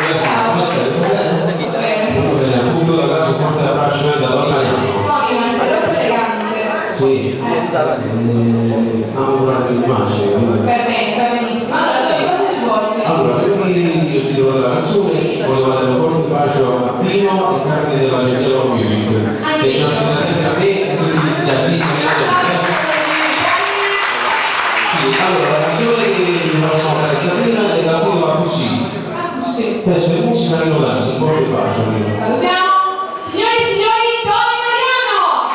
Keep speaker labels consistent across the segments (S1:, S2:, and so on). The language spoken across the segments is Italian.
S1: Come stai? Molto bene, appunto da caso forte l'abbraccio da Tony Mariano.
S2: Tony, ma sei troppo elegante.
S1: Sì, amo curare l'immagine.
S2: Va benissimo. Allora, c'è cosa svolge?
S1: Allora, prima di titolo della canzone, volevo dare un forte bacio a Pino e Carmine dell'agenzia Love Music, che ci ospita sempre a me e a tutti gli artisti. Sì, allora, la canzone che vi faccio fare stasera è da Pino a Così. Adesso è musica di Nodano, si può che faccio.
S2: Salutiamo, signori e signori, Tony Mariano!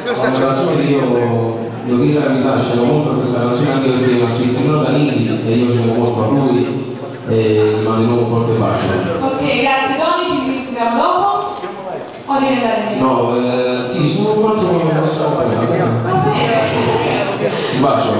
S1: Questa canzone io devo dire la verità, c'ero molto a questa canzone anche perché mi ha scritto Nino Danisi e io c'ero molto a lui e vi mando un forte bacio.
S2: Ok, grazie Tony, ci vediamo dopo. O devi andare via?
S1: No, sì, sono quanto possiamo pagare.
S2: Va bene.
S1: Un bacio.